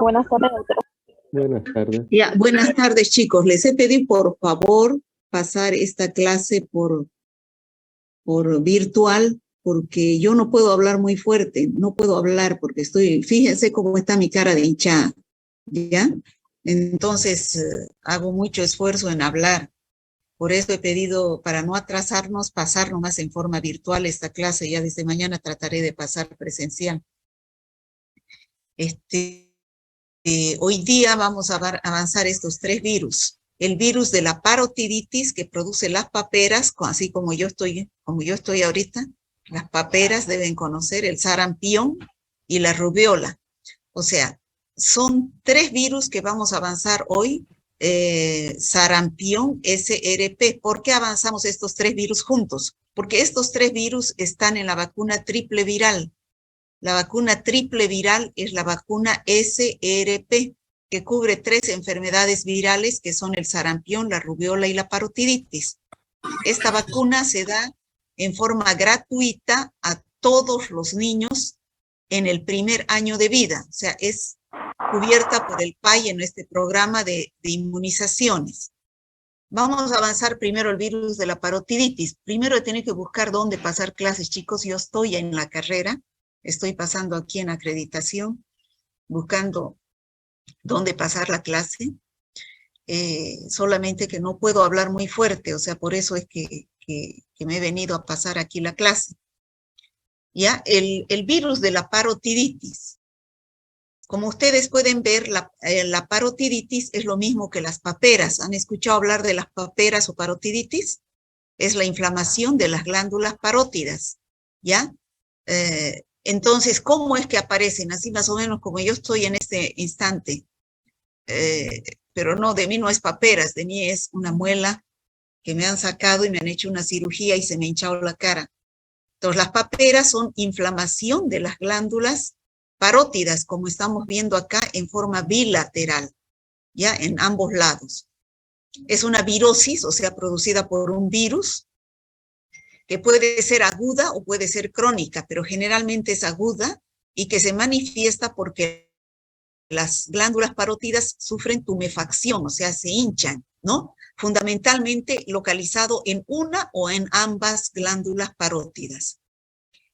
Buenas tardes, doctora. Buenas tardes. Ya, buenas tardes, chicos. Les he pedido, por favor, pasar esta clase por virtual, porque yo no puedo hablar muy fuerte. No puedo hablar porque fíjense cómo está mi cara de hinchada, ¿ya? Entonces, hago mucho esfuerzo en hablar. Por eso he pedido, para no atrasarnos, pasar nomás en forma virtual esta clase. Ya desde mañana trataré de pasar presencial. Hoy día vamos a avanzar estos 3 virus. El virus de la parotiditis, que produce las paperas, así como yo estoy ahorita. Las paperas deben conocer el sarampión y la rubiola. O sea, son 3 virus que vamos a avanzar hoy. Sarampión, SRP. ¿Por qué avanzamos estos 3 virus juntos? Porque estos 3 virus están en la vacuna triple viral. La vacuna triple viral es la vacuna SRP, que cubre 3 enfermedades virales, que son el sarampión, la rubiola y la parotiditis. Esta vacuna se da en forma gratuita a todos los niños en el primer año de vida. O sea, es cubierta por el PAI en este programa de inmunizaciones. Vamos a avanzar primero el virus de la parotiditis. Primero he tenido que buscar dónde pasar clases, chicos. Yo estoy en la carrera. Estoy pasando aquí en acreditación, buscando dónde pasar la clase, solamente que no puedo hablar muy fuerte, o sea, por eso es que me he venido a pasar aquí la clase. Ya, el virus de la parotiditis. Como ustedes pueden ver, la parotiditis es lo mismo que las paperas. ¿Han escuchado hablar de las paperas o parotiditis? Es la inflamación de las glándulas parótidas, ¿ya? Entonces, ¿cómo es que aparecen? Así más o menos como yo estoy en este instante. Pero no, de mí no es paperas, de mí es una muela que me han sacado y me han hecho una cirugía y se me ha hinchado la cara. Entonces, las paperas son inflamación de las glándulas parótidas, como estamos viendo acá en forma bilateral, ya en ambos lados. Es una virosis, o sea, producida por un virus, que puede ser aguda o puede ser crónica, pero generalmente es aguda y que se manifiesta porque las glándulas parótidas sufren tumefacción, o sea, se hinchan, ¿no? Fundamentalmente localizado en una o en ambas glándulas parótidas.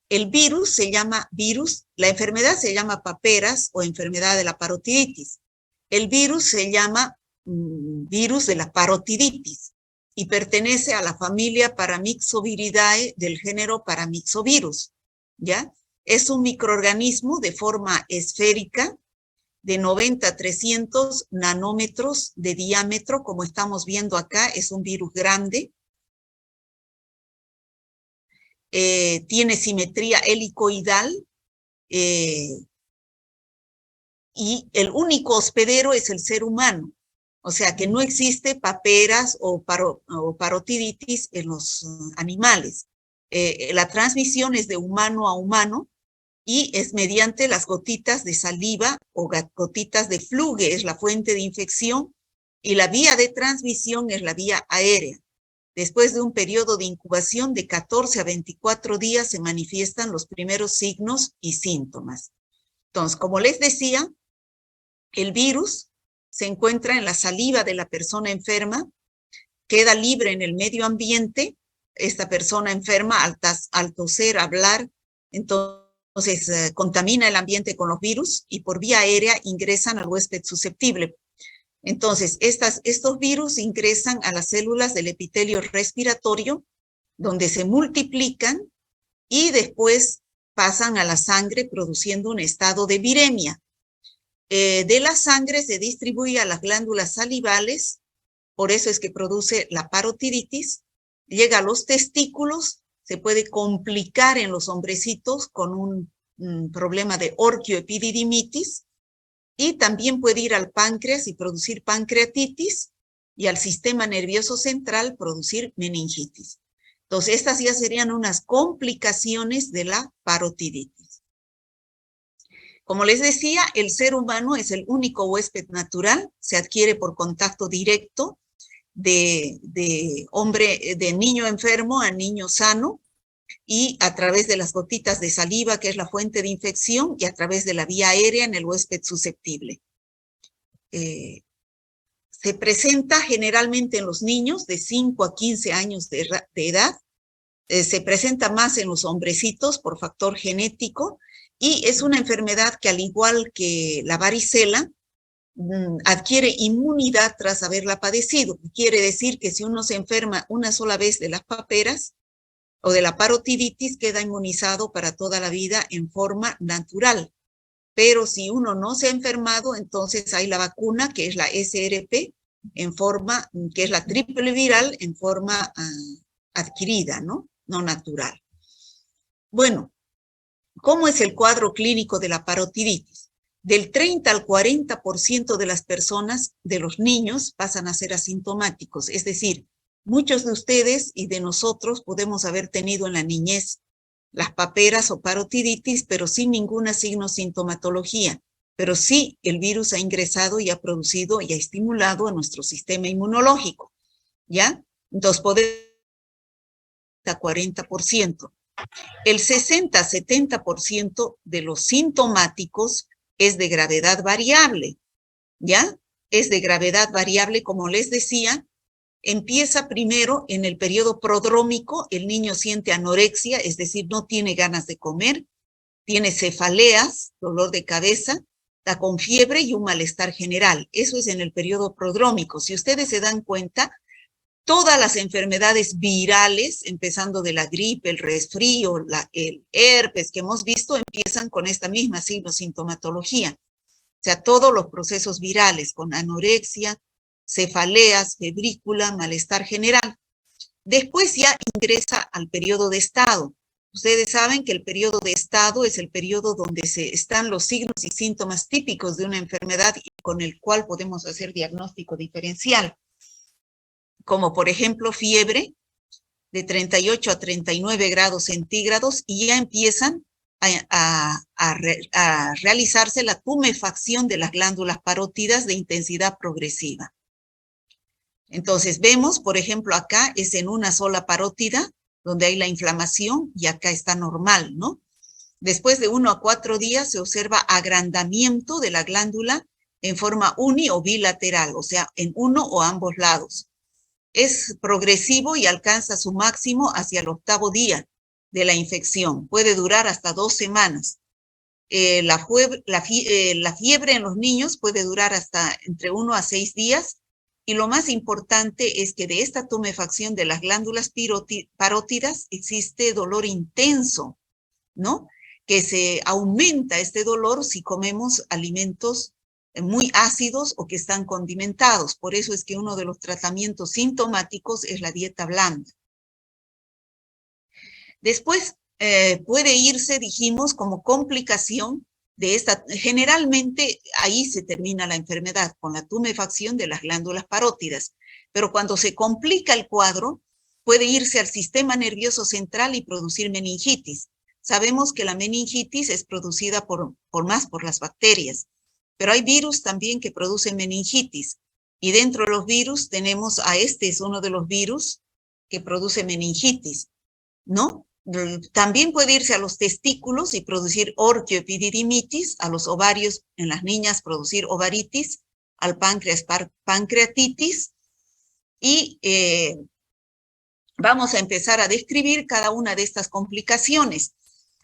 El virus se llama la enfermedad se llama paperas o enfermedad de la parotiditis. El virus se llama virus de la parotiditis y pertenece a la familia Paramyxoviridae del género Paramyxovirus, ¿ya? Es un microorganismo de forma esférica de 90 a 300 nanómetros de diámetro, como estamos viendo acá, es un virus grande. Tiene simetría helicoidal y el único hospedero es el ser humano. O sea que no existe paperas o parotiditis en los animales. La transmisión es de humano a humano y es mediante las gotitas de saliva o gotitas de fluge, es la fuente de infección, y la vía de transmisión es la vía aérea. Después de un periodo de incubación de 14 a 24 días se manifiestan los primeros signos y síntomas. Entonces, como les decía, el virus se encuentra en la saliva de la persona enferma, queda libre en el medio ambiente, esta persona enferma al toser, hablar, entonces contamina el ambiente con los virus y por vía aérea ingresan al huésped susceptible. Entonces, estos virus ingresan a las células del epitelio respiratorio, donde se multiplican y después pasan a la sangre produciendo un estado de viremia. De la sangre se distribuye a las glándulas salivales, por eso es que produce la parotiditis, llega a los testículos, se puede complicar en los hombrecitos con un problema de orquioepididimitis, y también puede ir al páncreas y producir pancreatitis, y al sistema nervioso central producir meningitis. Entonces, estas ya serían unas complicaciones de la parotiditis. Como les decía, el ser humano es el único huésped natural, se adquiere por contacto directo de niño enfermo a niño sano, y a través de las gotitas de saliva, que es la fuente de infección, y a través de la vía aérea en el huésped susceptible. se presenta generalmente en los niños de 5 a 15 años de edad. Se presenta más en los hombrecitos por factor genético y es una enfermedad que, al igual que la varicela, adquiere inmunidad tras haberla padecido. Quiere decir que si uno se enferma una sola vez de las paperas o de la parotiditis, queda inmunizado para toda la vida en forma natural. Pero si uno no se ha enfermado, entonces hay la vacuna, que es la SRP, que es la triple viral en forma adquirida, ¿no? No natural. Bueno, ¿cómo es el cuadro clínico de la parotiditis? Del 30 al 40% de las personas, de los niños, pasan a ser asintomáticos. Es decir, muchos de ustedes y de nosotros podemos haber tenido en la niñez las paperas o parotiditis, pero sin ninguna sintomatología. Pero sí, el virus ha ingresado y ha producido y ha estimulado a nuestro sistema inmunológico, ¿ya? Entonces, podemos a 40%. El 60-70% de los sintomáticos es de gravedad variable, ¿ya? Es de gravedad variable, como les decía. Empieza primero en el periodo prodrómico, el niño siente anorexia, es decir, no tiene ganas de comer, tiene cefaleas, dolor de cabeza, está con fiebre y un malestar general. Eso es en el periodo prodrómico. Si ustedes se dan cuenta, todas las enfermedades virales, empezando de la gripe, el resfrío, el herpes que hemos visto, empiezan con esta misma sintomatología. O sea, todos los procesos virales con anorexia, cefaleas, febrícula, malestar general. Después ya ingresa al periodo de estado. Ustedes saben que el periodo de estado es el periodo donde están los signos y síntomas típicos de una enfermedad y con el cual podemos hacer diagnóstico diferencial, como por ejemplo fiebre de 38 a 39 grados centígrados, y ya empiezan a realizarse la tumefacción de las glándulas parótidas de intensidad progresiva. Entonces vemos, por ejemplo, acá es en una sola parótida donde hay la inflamación y acá está normal, ¿no? Después de 1 a 4 días se observa agrandamiento de la glándula en forma uni o bilateral, o sea, en uno o ambos lados. Es progresivo y alcanza su máximo hacia el 8º día de la infección. Puede durar hasta 2 semanas. La fiebre en los niños puede durar hasta entre 1 a 6 días. Y lo más importante es que de esta tumefacción de las glándulas parótidas existe dolor intenso, ¿no? Que se aumenta este dolor si comemos alimentos muy ácidos o que están condimentados. Por eso es que uno de los tratamientos sintomáticos es la dieta blanda. Después puede irse, dijimos, como complicación de esta. Generalmente ahí se termina la enfermedad, con la tumefacción de las glándulas parótidas. Pero cuando se complica el cuadro, puede irse al sistema nervioso central y producir meningitis. Sabemos que la meningitis es producida por las bacterias, pero hay virus también que producen meningitis. Y dentro de los virus tenemos es uno de los virus que produce meningitis, ¿no? También puede irse a los testículos y producir orquioepididimitis, a los ovarios en las niñas producir ovaritis, al páncreas pancreatitis, y vamos a empezar a describir cada una de estas complicaciones.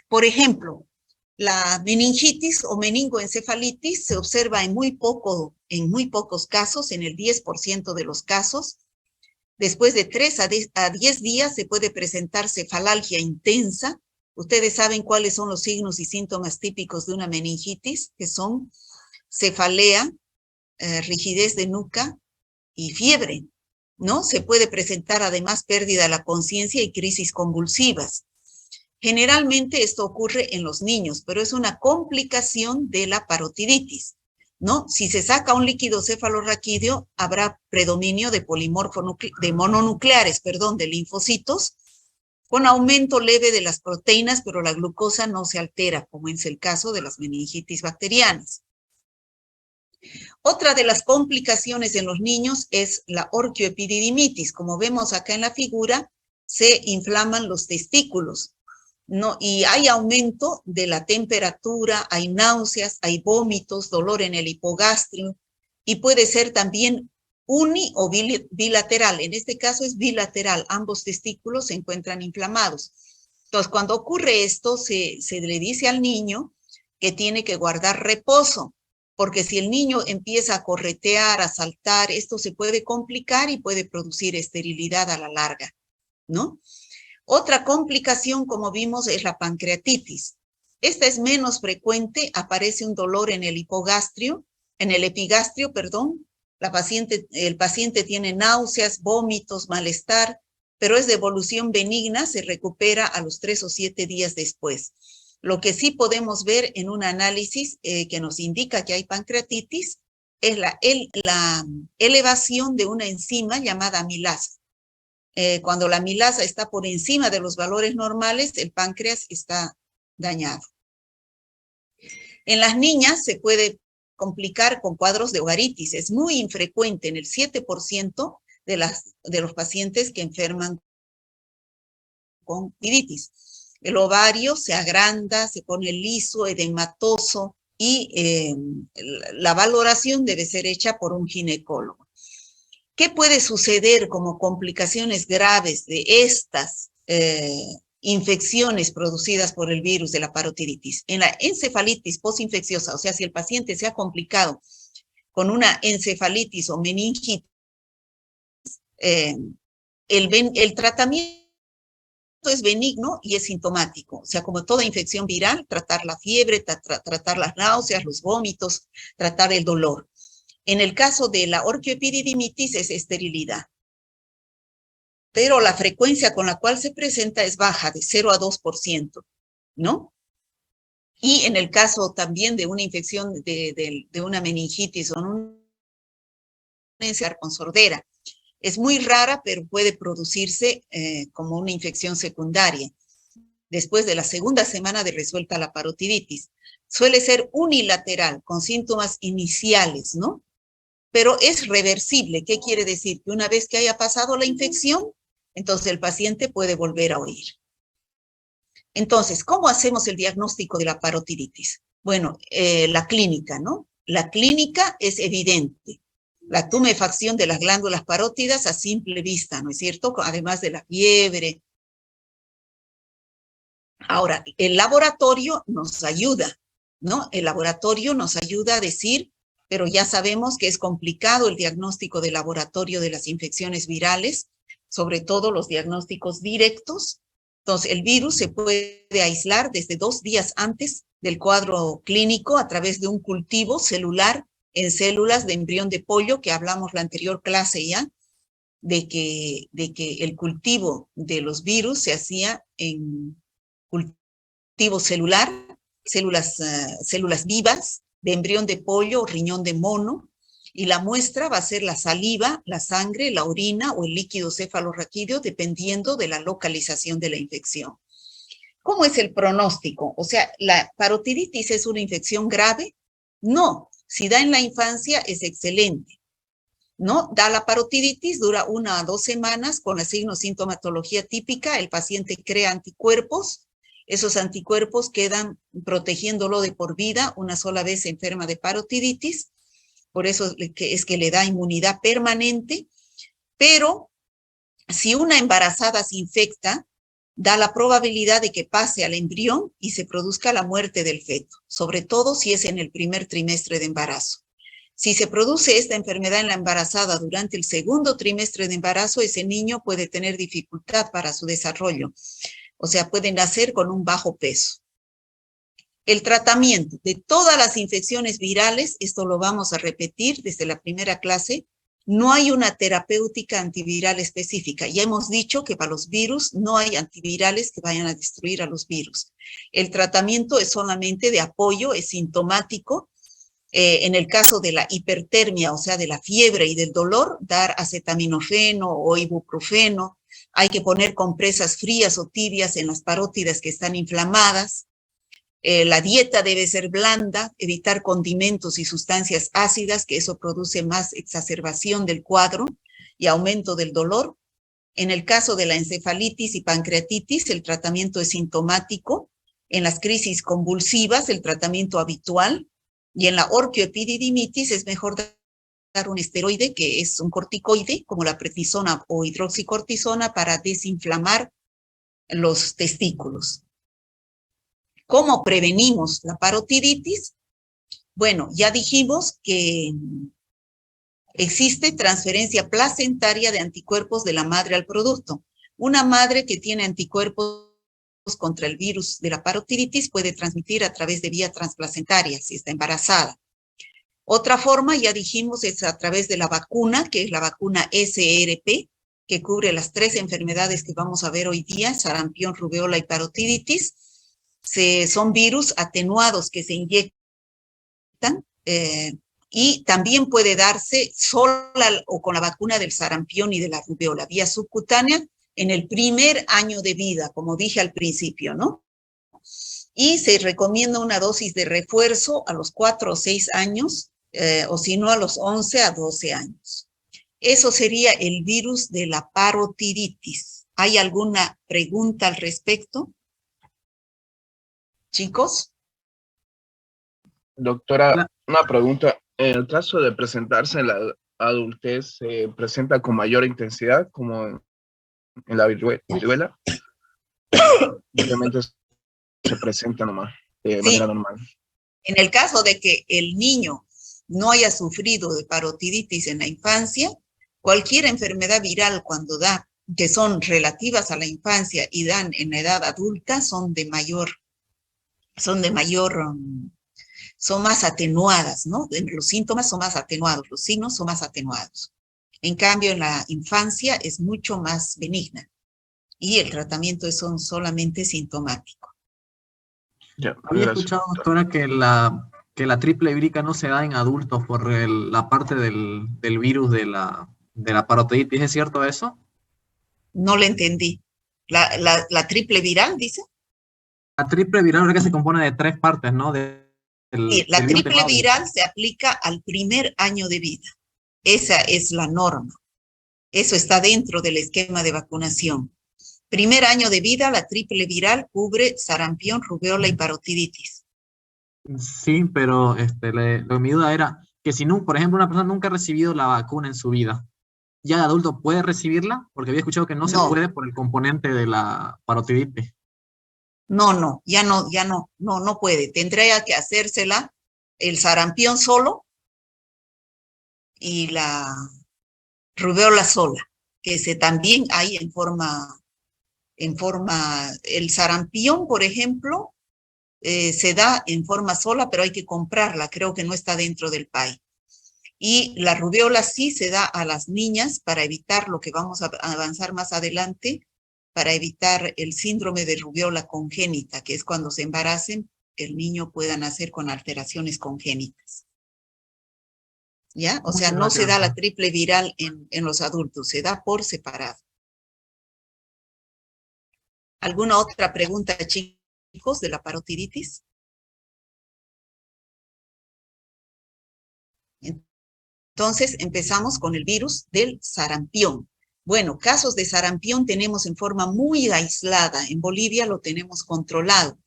Por ejemplo, la meningitis o meningoencefalitis se observa en muy pocos casos, en el 10% de los casos. Después de 3 a 10 días se puede presentar cefalalgia intensa. Ustedes saben cuáles son los signos y síntomas típicos de una meningitis, que son cefalea, rigidez de nuca y fiebre, ¿no? Se puede presentar además pérdida de la conciencia y crisis convulsivas. Generalmente esto ocurre en los niños, pero es una complicación de la parotiditis, ¿no? Si se saca un líquido cefalorraquídeo, habrá predominio de mononucleares, de linfocitos, con aumento leve de las proteínas, pero la glucosa no se altera, como es el caso de las meningitis bacterianas. Otra de las complicaciones en los niños es la orquioepididimitis. Como vemos acá en la figura, se inflaman los testículos, ¿no? Y hay aumento de la temperatura, hay náuseas, hay vómitos, dolor en el hipogastrio, y puede ser también uni o bilateral. En este caso es bilateral, ambos testículos se encuentran inflamados. Entonces, cuando ocurre esto, se le dice al niño que tiene que guardar reposo, porque si el niño empieza a corretear, a saltar, esto se puede complicar y puede producir esterilidad a la larga, ¿no? Otra complicación, como vimos, es la pancreatitis. Esta es menos frecuente, aparece un dolor en el epigastrio, perdón. El paciente tiene náuseas, vómitos, malestar, pero es de evolución benigna, se recupera a los 3 o 7 días después. Lo que sí podemos ver en un análisis que nos indica que hay pancreatitis es la elevación de una enzima llamada amilasa. Cuando la amilasa está por encima de los valores normales, el páncreas está dañado. En las niñas se puede complicar con cuadros de ovaritis. Es muy infrecuente, en el 7% de los pacientes que enferman con uveitis. El ovario se agranda, se pone liso, edematoso y la valoración debe ser hecha por un ginecólogo. ¿Qué puede suceder como complicaciones graves de estas infecciones producidas por el virus de la parotiditis? En la encefalitis postinfecciosa, o sea, si el paciente se ha complicado con una encefalitis o meningitis, el tratamiento es benigno y es sintomático. O sea, como toda infección viral, tratar la fiebre, tratar las náuseas, los vómitos, tratar el dolor. En el caso de la orquioepididimitis es esterilidad. Pero la frecuencia con la cual se presenta es baja, de 0 a 2%, ¿no? Y en el caso también de una infección de una meningitis o una con sordera, es muy rara, pero puede producirse como una infección secundaria después de la segunda semana de resuelta la parotiditis. Suele ser unilateral, con síntomas iniciales, ¿no? Pero es reversible. ¿Qué quiere decir? Que una vez que haya pasado la infección, entonces el paciente puede volver a oír. Entonces, ¿cómo hacemos el diagnóstico de la parotiditis? Bueno, la clínica, ¿no? La clínica es evidente. La tumefacción de las glándulas parótidas a simple vista, ¿no es cierto? Además de la fiebre. Ahora, el laboratorio nos ayuda, ¿no? El laboratorio nos ayuda a decir, pero ya sabemos que es complicado el diagnóstico de laboratorio de las infecciones virales, sobre todo los diagnósticos directos. Entonces, el virus se puede aislar desde 2 días antes del cuadro clínico a través de un cultivo celular en células de embrión de pollo, que hablamos la anterior clase ya, de que el cultivo de los virus se hacía en cultivo celular, células vivas de embrión de pollo o riñón de mono, y la muestra va a ser la saliva, la sangre, la orina o el líquido cefalorraquídeo, dependiendo de la localización de la infección. ¿Cómo es el pronóstico? O sea, ¿la parotiditis es una infección grave? No, si da en la infancia es excelente, ¿no? Da la parotiditis, dura 1 a 2 semanas con la signo-sintomatología típica, el paciente crea anticuerpos, esos anticuerpos quedan protegiéndolo de por vida, una sola vez se enferma de parotiditis, por eso es que le da inmunidad permanente, pero si una embarazada se infecta, da la probabilidad de que pase al embrión y se produzca la muerte del feto, sobre todo si es en el primer trimestre de embarazo. Si se produce esta enfermedad en la embarazada durante el segundo trimestre de embarazo, ese niño puede tener dificultad para su desarrollo. O sea, puede nacer con un bajo peso. El tratamiento de todas las infecciones virales, esto lo vamos a repetir desde la primera clase, no hay una terapéutica antiviral específica. Ya hemos dicho que para los virus no hay antivirales que vayan a destruir a los virus. El tratamiento es solamente de apoyo, es sintomático. En el caso de la hipertermia, o sea, de la fiebre y del dolor, dar acetaminofeno o ibuprofeno. Hay que poner compresas frías o tibias en las parótidas que están inflamadas. La dieta debe ser blanda, evitar condimentos y sustancias ácidas, que eso produce más exacerbación del cuadro y aumento del dolor. En el caso de la encefalitis y pancreatitis, el tratamiento es sintomático. En las crisis convulsivas, el tratamiento habitual. Y en la orquioepididimitis es mejor un esteroide que es un corticoide, como la prednisona o hidroxicortisona, para desinflamar los testículos. ¿Cómo prevenimos la parotiditis? Bueno, ya dijimos que existe transferencia placentaria de anticuerpos de la madre al producto. Una madre que tiene anticuerpos contra el virus de la parotiditis puede transmitir a través de vía transplacentaria si está embarazada. Otra forma, ya dijimos, es a través de la vacuna, que es la vacuna SRP, que cubre las 3 enfermedades que vamos a ver hoy día, sarampión, rubeola y parotiditis. Son virus atenuados que se inyectan y también puede darse sola o con la vacuna del sarampión y de la rubeola, vía subcutánea, en el primer año de vida, como dije al principio, ¿no? Y se recomienda una dosis de refuerzo a los 4 o 6 años, o si no a los 11 a 12 años. Eso sería el virus de la parotiditis. ¿Hay alguna pregunta al respecto? ¿Chicos? Doctora, una pregunta. En el caso de presentarse en la adultez, ¿se presenta con mayor intensidad como en la viruela? Simplemente se presenta nomás de manera normal. En el caso de que el niño no haya sufrido de parotiditis en la infancia, cualquier enfermedad viral cuando da, que son relativas a la infancia y dan en la edad adulta, son más atenuadas, ¿no? Los síntomas son más atenuados, los signos son más atenuados. En cambio, en la infancia es mucho más benigna y el tratamiento es solamente sintomático. Ya, Había escuchado, doctora, que la triple vírica no se da en adultos por la parte del virus de la parotiditis. ¿Es cierto eso? No le entendí. ¿La triple viral, dice? La triple viral es que se compone de 3 partes, ¿no? Sí, la triple viral se aplica al primer año de vida. Esa es la norma. Eso está dentro del esquema de vacunación. Primer año de vida, la triple viral cubre sarampión, rubeola y parotiditis. Sí, pero mi duda era que si, no, por ejemplo, una persona nunca ha recibido la vacuna en su vida, ¿ya de adulto puede recibirla? Porque había escuchado que no se puede por el componente de la parotiditis. No puede. Tendría que hacérsela el sarampión solo y la rubeola sola, que también hay en forma, el sarampión, por ejemplo, se da en forma sola, pero hay que comprarla, creo que no está dentro del PAI. Y la rubeola sí se da a las niñas para evitar lo que vamos a avanzar más adelante, para evitar el síndrome de rubeola congénita, que es cuando se embaracen, el niño pueda nacer con alteraciones congénitas. ¿Ya? O sea, no se da la triple viral en los adultos, se da por separado. ¿Alguna otra pregunta, chicos, de la parotiditis? Entonces, empezamos con el virus del sarampión. Bueno, casos de sarampión tenemos en forma muy aislada. En Bolivia lo tenemos controlado.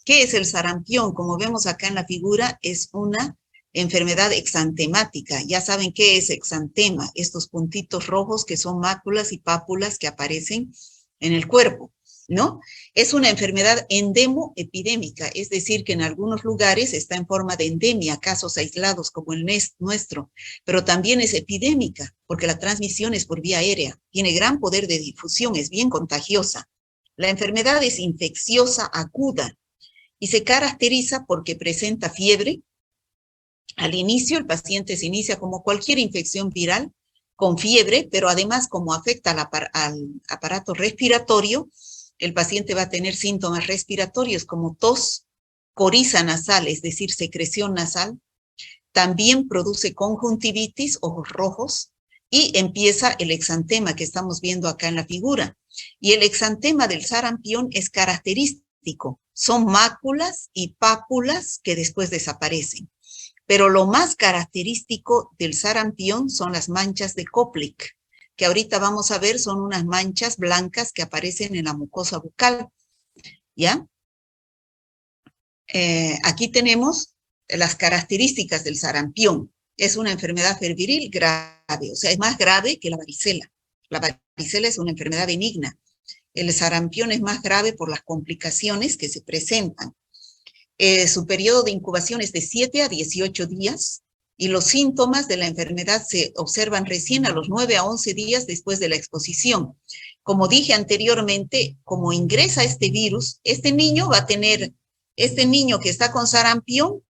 ¿Qué es el sarampión? Como vemos acá en la figura, es una enfermedad exantemática. Ya saben qué es exantema, estos puntitos rojos que son máculas y pápulas que aparecen en el cuerpo, ¿no? Es una enfermedad endemo-epidémica, es decir, que en algunos lugares está en forma de endemia, casos aislados como el nuestro, pero también es epidémica, porque la transmisión es por vía aérea, tiene gran poder de difusión, es bien contagiosa. La enfermedad es infecciosa aguda y se caracteriza porque presenta fiebre. Al inicio, el paciente se inicia como cualquier infección viral, con fiebre, pero además como afecta al aparato respiratorio, el paciente va a tener síntomas respiratorios como tos, coriza nasal, es decir, secreción nasal. También produce conjuntivitis, ojos rojos, y empieza el exantema que estamos viendo acá en la figura. Y el exantema del sarampión es característico. Son máculas y pápulas que después desaparecen. Pero lo más característico del sarampión son las manchas de Koplik, que ahorita vamos a ver, son unas manchas blancas que aparecen en la mucosa bucal, ¿ya? Aquí tenemos las características del sarampión. es una enfermedad febril grave, o sea, es más grave que la varicela. La varicela es una enfermedad benigna. El sarampión es más grave por las complicaciones que se presentan. Su periodo de incubación es de 7 a 18 días y los síntomas de la enfermedad se observan recién a los 9 a 11 días después de la exposición. Como dije anteriormente, como ingresa este virus, este niño que está con sarampión,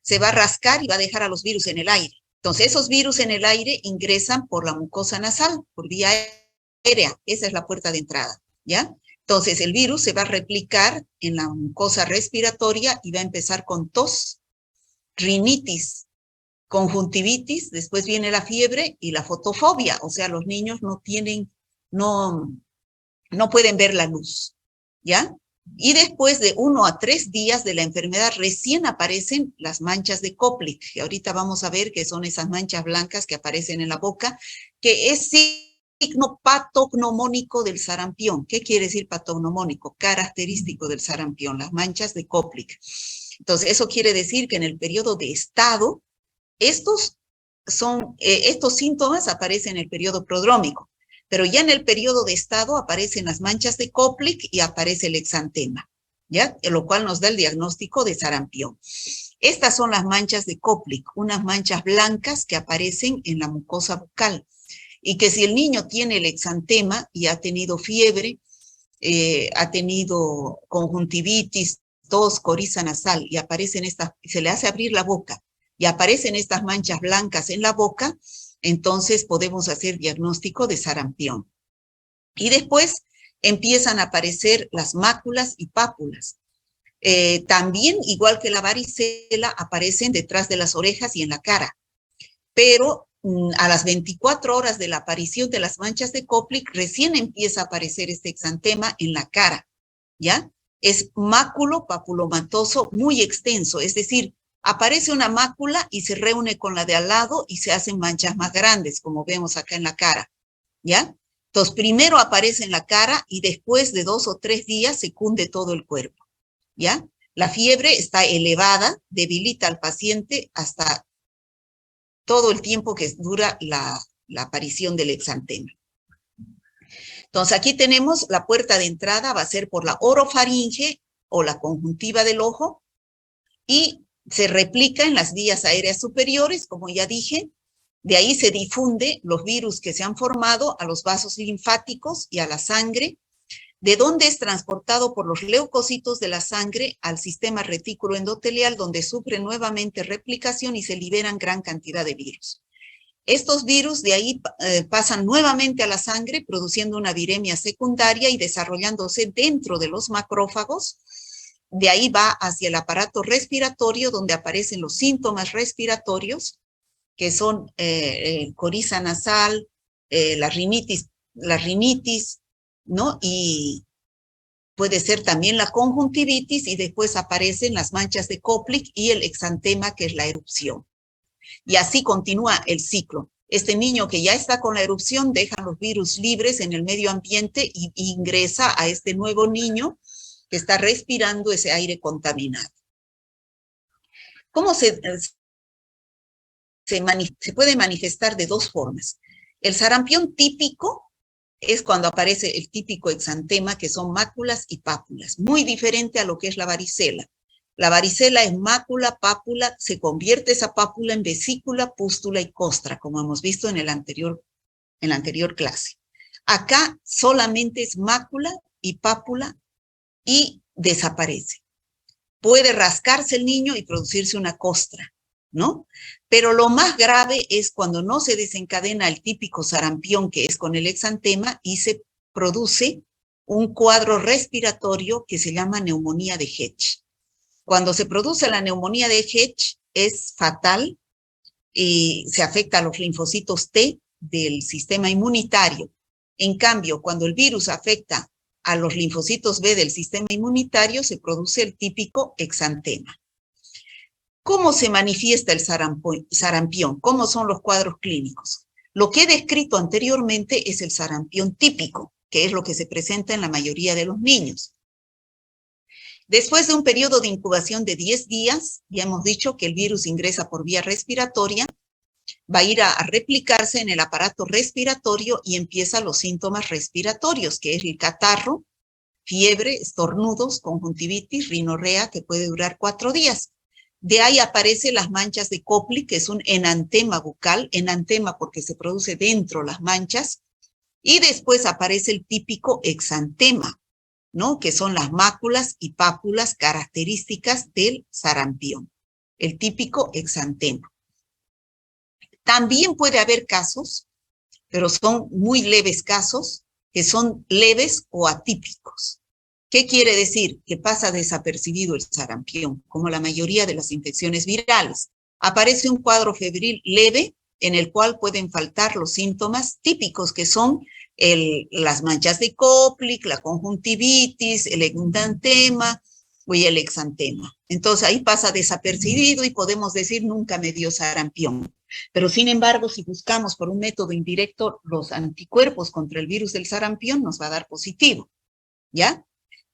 se va a rascar y va a dejar a los virus en el aire. Entonces, esos virus en el aire ingresan por la mucosa nasal, por vía aérea. Esa es la puerta de entrada, ¿ya? Entonces, el virus se va a replicar en la mucosa respiratoria y va a empezar con tos, rinitis, conjuntivitis, después viene la fiebre y la fotofobia, o sea, los niños no pueden ver la luz, ¿ya? Y después de 1 a 3 días de la enfermedad recién aparecen las manchas de Koplik, que ahorita vamos a ver qué son esas manchas blancas que aparecen en la boca, que es signo patognomónico del sarampión. ¿Qué quiere decir patognomónico? Característico del sarampión, las manchas de Koplik. Entonces, eso quiere decir que en el periodo de estado, estos síntomas aparecen en el periodo prodrómico, pero ya en el periodo de estado aparecen las manchas de Koplik y aparece el exantema, ¿ya? Lo cual nos da el diagnóstico de sarampión. Estas son las manchas de Koplik, unas manchas blancas que aparecen en la mucosa bucal, y que si el niño tiene el exantema y ha tenido fiebre, ha tenido conjuntivitis, tos, coriza nasal, y se le hace abrir la boca, y aparecen estas manchas blancas en la boca, entonces podemos hacer diagnóstico de sarampión. Y después empiezan a aparecer las máculas y pápulas. También, igual que la varicela, aparecen detrás de las orejas y en la cara. Pero a las 24 horas de la aparición de las manchas de Koplik, recién empieza a aparecer este exantema en la cara, ¿ya? Es máculo papulomatoso muy extenso, es decir, aparece una mácula y se reúne con la de al lado y se hacen manchas más grandes, como vemos acá en la cara, ¿ya? Entonces, primero aparece en la cara y después de 2 o 3 días se cunde todo el cuerpo, ¿ya? La fiebre está elevada, debilita al paciente hasta todo el tiempo que dura la aparición del exantema. Entonces, aquí tenemos la puerta de entrada, va a ser por la orofaringe o la conjuntiva del ojo, y se replica en las vías aéreas superiores, como ya dije. De ahí se difunde los virus que se han formado a los vasos linfáticos y a la sangre, de donde es transportado por los leucocitos de la sangre al sistema retículo endotelial, donde sufre nuevamente replicación y se liberan gran cantidad de virus. Estos virus de ahí pasan nuevamente a la sangre, produciendo una viremia secundaria y desarrollándose dentro de los macrófagos. De ahí va hacia el aparato respiratorio, donde aparecen los síntomas respiratorios, que son coriza nasal, la rinitis, ¿no? Y puede ser también la conjuntivitis, y después aparecen las manchas de Koplik y el exantema, que es la erupción. Y así continúa el ciclo. Este niño que ya está con la erupción deja los virus libres en el medio ambiente y ingresa a este nuevo niño que está respirando ese aire contaminado. ¿Cómo se puede manifestar de 2 formas? El sarampión típico es cuando aparece el típico exantema, que son máculas y pápulas, muy diferente a lo que es la varicela. La varicela es mácula, pápula, se convierte esa pápula en vesícula, pústula y costra, como hemos visto en la anterior clase. Acá solamente es mácula y pápula y desaparece. Puede rascarse el niño y producirse una costra, ¿no? Pero lo más grave es cuando no se desencadena el típico sarampión, que es con el exantema, y se produce un cuadro respiratorio que se llama neumonía de Hedge. Cuando se produce la neumonía de Hedge es fatal y se afecta a los linfocitos T del sistema inmunitario. En cambio, cuando el virus afecta a los linfocitos B del sistema inmunitario, se produce el típico exantema. ¿Cómo se manifiesta el sarampión? ¿Cómo son los cuadros clínicos? Lo que he descrito anteriormente es el sarampión típico, que es lo que se presenta en la mayoría de los niños. Después de un periodo de incubación de 10 días, ya hemos dicho que el virus ingresa por vía respiratoria, va a ir a replicarse en el aparato respiratorio y empieza los síntomas respiratorios, que es el catarro, fiebre, estornudos, conjuntivitis, rinorrea, que puede durar 4 días. De ahí aparecen las manchas de Koplik, que es un enantema bucal, enantema porque se produce dentro las manchas, y después aparece el típico exantema, ¿no? Que son las máculas y pápulas características del sarampión, el típico exantema. También puede haber casos, pero son muy leves casos, que son leves o atípicos. ¿Qué quiere decir? Que pasa desapercibido el sarampión, como la mayoría de las infecciones virales. Aparece un cuadro febril leve en el cual pueden faltar los síntomas típicos, que son las manchas de Koplik, la conjuntivitis, el exantema y el exantema. Entonces ahí pasa desapercibido y podemos decir nunca me dio sarampión. Pero sin embargo, si buscamos por un método indirecto los anticuerpos contra el virus del sarampión, nos va a dar positivo, ¿ya?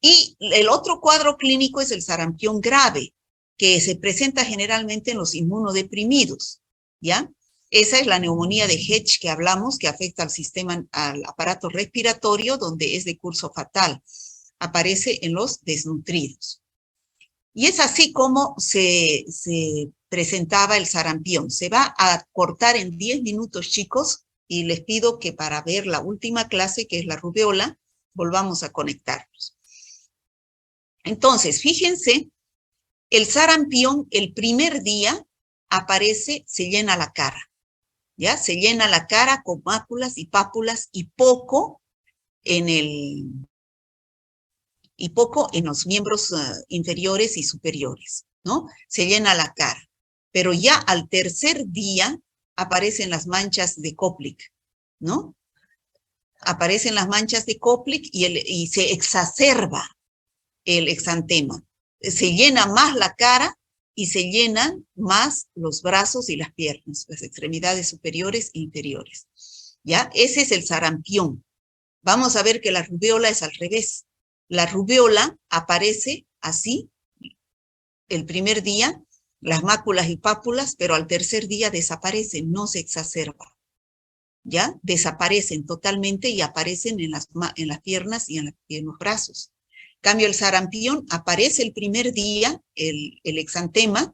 Y el otro cuadro clínico es el sarampión grave, que se presenta generalmente en los inmunodeprimidos, ¿ya? Esa es la neumonía de Hedge que hablamos, que afecta al aparato respiratorio, donde es de curso fatal. Aparece en los desnutridos. Y es así como se presentaba el sarampión. Se va a cortar en 10 minutos, chicos, y les pido que para ver la última clase, que es la rubeola, volvamos a conectarnos. Entonces, fíjense, el sarampión el primer día aparece, se llena la cara, ¿ya? Se llena la cara con máculas y pápulas y poco en los miembros inferiores y superiores, ¿no? Se llena la cara. Pero ya al tercer día aparecen las manchas de Koplik, ¿no? Aparecen las manchas de Koplik y se exacerba el exantema. Se llena más la cara y se llenan más los brazos y las piernas, las extremidades superiores e inferiores. ¿Ya? Ese es el sarampión. Vamos a ver que la rubeola es al revés. La rubeola aparece así el primer día, las máculas y pápulas, pero al tercer día desaparecen, no se exacerba. ¿Ya? Desaparecen totalmente y aparecen en las piernas y en los brazos. En cambio, el sarampión aparece el primer día, el exantema,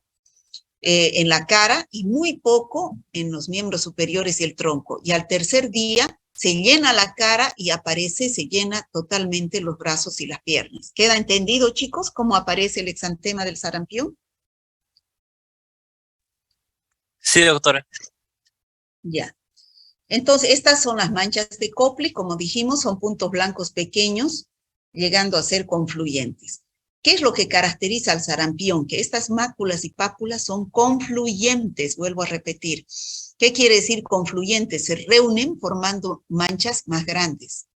en la cara y muy poco en los miembros superiores y el tronco. Y al tercer día se llena la cara y se llena totalmente los brazos y las piernas. ¿Queda entendido, chicos, cómo aparece el exantema del sarampión? Sí, doctora. Ya. Entonces, estas son las manchas de Koplik, como dijimos, son puntos blancos pequeños, llegando a ser confluyentes. ¿Qué es lo que caracteriza al sarampión? Que estas máculas y pápulas son confluyentes, vuelvo a repetir. ¿Qué quiere decir confluyentes? Se reúnen formando manchas más grandes.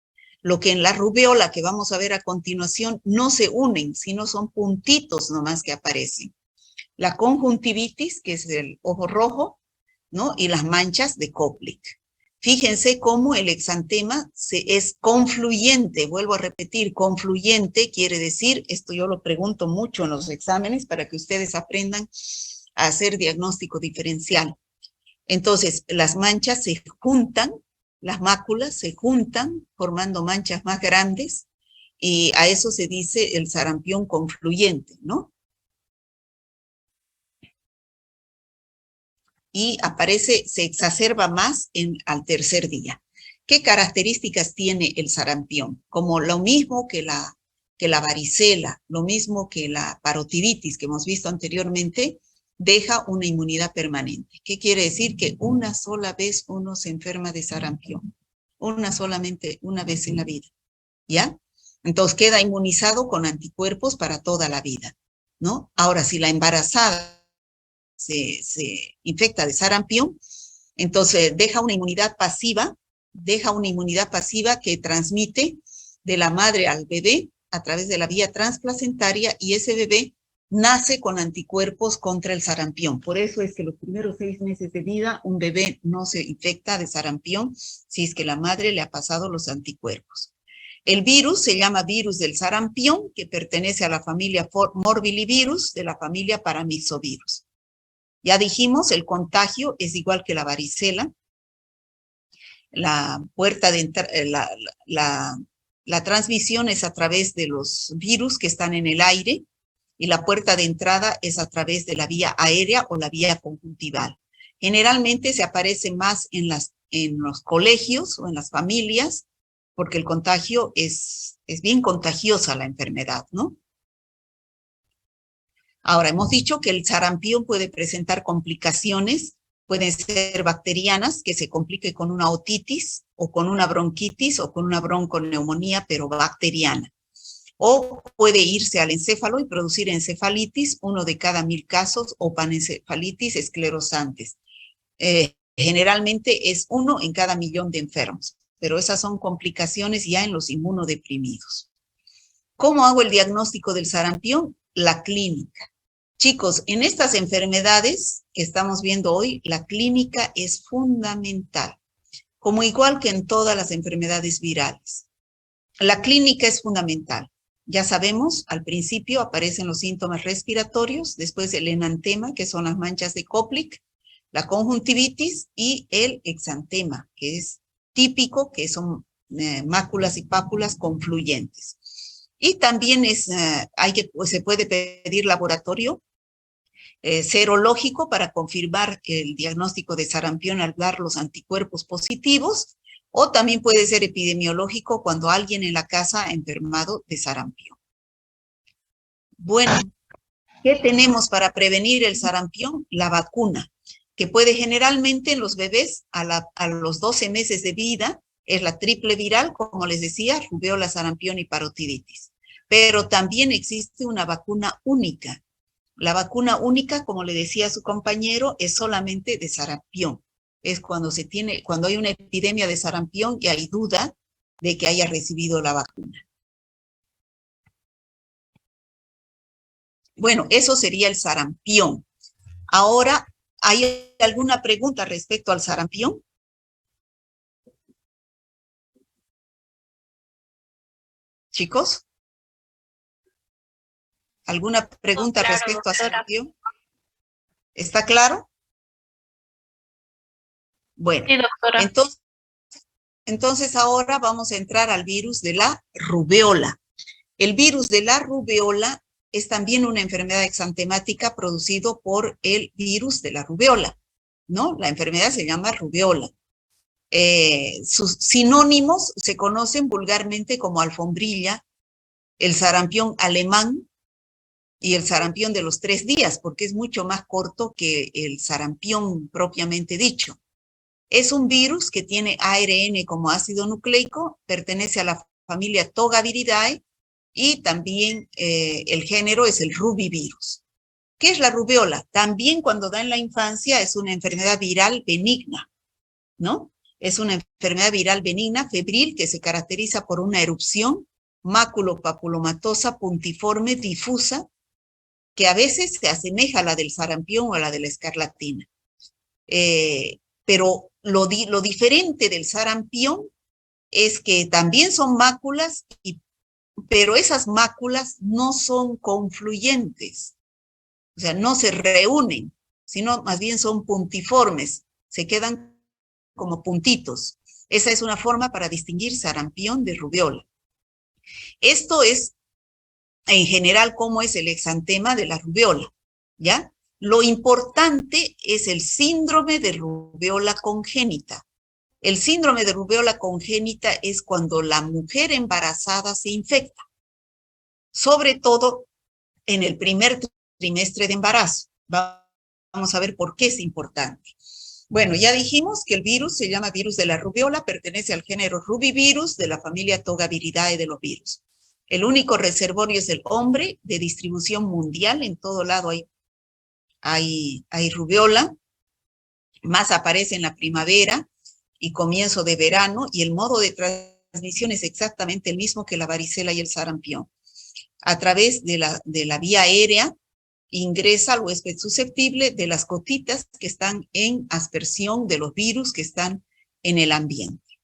Lo que en la rubeola, que vamos a ver a continuación, no se unen, sino son puntitos nomás que aparecen. La conjuntivitis, que es el ojo rojo, ¿no? Y las manchas de Koplik. Fíjense cómo el exantema es confluyente, vuelvo a repetir, confluyente quiere decir, esto yo lo pregunto mucho en los exámenes para que ustedes aprendan a hacer diagnóstico diferencial. Entonces, las manchas se juntan, las máculas se juntan formando manchas más grandes y a eso se dice el sarampión confluyente, ¿no? Y se exacerba más al tercer día. ¿Qué características tiene el sarampión? Como lo mismo que la varicela, lo mismo que la parotiditis que hemos visto anteriormente, deja una inmunidad permanente. ¿Qué quiere decir? Que una sola vez uno se enferma de sarampión. Solamente una vez en la vida. ¿Ya? Entonces queda inmunizado con anticuerpos para toda la vida, ¿no? Ahora, si la embarazada se infecta de sarampión, entonces deja una inmunidad pasiva que transmite de la madre al bebé a través de la vía transplacentaria y ese bebé nace con anticuerpos contra el sarampión. Por eso es que los primeros 6 meses de vida un bebé no se infecta de sarampión si es que la madre le ha pasado los anticuerpos. El virus se llama virus del sarampión, que pertenece a la familia morbillivirus, de la familia paramyxovirus. Ya dijimos, el contagio es igual que la varicela. La puerta de la transmisión es a través de los virus que están en el aire y la puerta de entrada es a través de la vía aérea o la vía conjuntival. Generalmente se aparece más en los colegios o en las familias, porque el contagio es bien contagiosa la enfermedad, ¿no? Ahora, hemos dicho que el sarampión puede presentar complicaciones, pueden ser bacterianas, que se complique con una otitis, o con una bronquitis, o con una bronconeumonía, pero bacteriana. O puede irse al encéfalo y producir encefalitis, 1 de cada 1000 casos, o panencefalitis esclerosantes. Generalmente es 1 en cada 1.000.000 de enfermos, pero esas son complicaciones ya en los inmunodeprimidos. ¿Cómo hago el diagnóstico del sarampión? La clínica. Chicos, en estas enfermedades que estamos viendo hoy, la clínica es fundamental, como igual que en todas las enfermedades virales. La clínica es fundamental. Ya sabemos, al principio aparecen los síntomas respiratorios, después el enantema, que son las manchas de Koplik, la conjuntivitis y el exantema, que es típico, que son máculas y pápulas confluyentes. Y también se puede pedir laboratorio serológico para confirmar el diagnóstico de sarampión al dar los anticuerpos positivos, o también puede ser epidemiológico cuando alguien en la casa ha enfermado de sarampión. Bueno, ¿qué tenemos para prevenir el sarampión? La vacuna, que puede generalmente en los bebés a los 12 meses de vida, es la triple viral, como les decía, rubéola, sarampión y parotiditis. Pero también existe una vacuna única. La vacuna única, como le decía a su compañero, es solamente de sarampión. Es cuando hay una epidemia de sarampión y hay duda de que haya recibido la vacuna. Bueno, eso sería el sarampión. Ahora, ¿hay alguna pregunta respecto al sarampión? Chicos, ¿alguna pregunta respecto al sarampión? ¿Está claro? Bueno, sí, doctora. Entonces ahora vamos a entrar al virus de la rubéola. El virus de la rubéola es también una enfermedad exantemática producido por el virus de la rubéola, ¿no? La enfermedad se llama rubéola. Sus sinónimos se conocen vulgarmente como alfombrilla, el sarampión alemán y el sarampión de los 3 días, porque es mucho más corto que el sarampión propiamente dicho. Es un virus que tiene ARN como ácido nucleico, pertenece a la familia Togaviridae y también el género es el rubivirus. ¿Qué es la rubéola? También cuando da en la infancia es una enfermedad viral benigna, ¿no? Es una enfermedad viral benigna, febril, que se caracteriza por una erupción máculo-papulomatosa puntiforme difusa, que a veces se asemeja a la del sarampión o a la de la escarlatina. Pero lo diferente del sarampión es que también son máculas, pero esas máculas no son confluyentes, o sea, no se reúnen, sino más bien son puntiformes, se quedan como puntitos. Esa es una forma para distinguir sarampión de rubéola. Esto es, en general, cómo es el exantema de la rubéola, ¿ya? Lo importante es el síndrome de rubéola congénita. El síndrome de rubéola congénita es cuando la mujer embarazada se infecta, sobre todo en el primer trimestre de embarazo. Vamos a ver por qué es importante. Bueno, ya dijimos que el virus se llama virus de la rubéola, pertenece al género rubivirus de la familia Togaviridae de los virus. El único reservorio es el hombre, de distribución mundial, en todo lado hay rubéola, más aparece en la primavera y comienzo de verano, y el modo de transmisión es exactamente el mismo que la varicela y el sarampión. A través de la vía aérea ingresa al huésped susceptible de las gotitas que están en aspersión de los virus que están en el ambiente.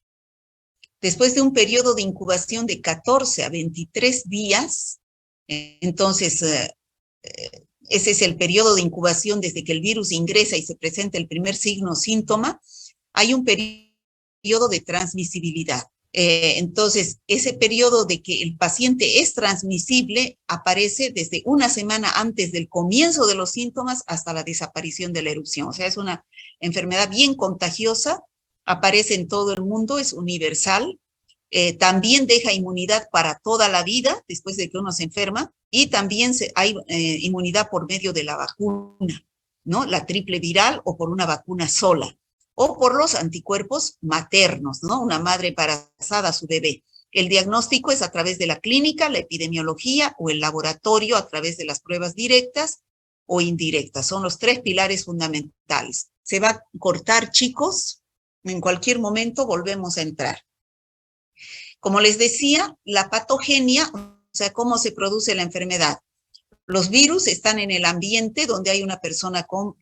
Después de un periodo de incubación de 14 a 23 días, entonces ese es el periodo de incubación desde que el virus ingresa y se presenta el primer signo o síntoma, hay un periodo de transmisibilidad. Entonces, ese periodo de que el paciente es transmisible aparece desde una semana antes del comienzo de los síntomas hasta la desaparición de la erupción. O sea, es una enfermedad bien contagiosa, aparece en todo el mundo, es universal. También deja inmunidad para toda la vida después de que uno se enferma y también hay inmunidad por medio de la vacuna, ¿no? La triple viral o por una vacuna sola o por los anticuerpos maternos, ¿no? Una madre embarazada a su bebé. El diagnóstico es a través de la clínica, la epidemiología o el laboratorio a través de las pruebas directas o indirectas. Son los 3 pilares fundamentales. Se va a cortar, chicos. En cualquier momento volvemos a entrar. Como les decía, la patogenia, o sea, cómo se produce la enfermedad. Los virus están en el ambiente donde hay una persona con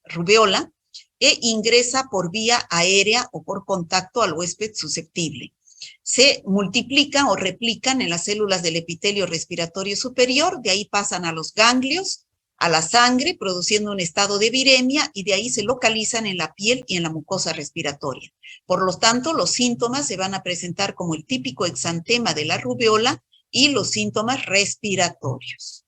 rubéola e ingresa por vía aérea o por contacto al huésped susceptible. Se multiplican o replican en las células del epitelio respiratorio superior, de ahí pasan a los ganglios, a la sangre, produciendo un estado de viremia y de ahí se localizan en la piel y en la mucosa respiratoria. Por lo tanto, los síntomas se van a presentar como el típico exantema de la rubéola y los síntomas respiratorios.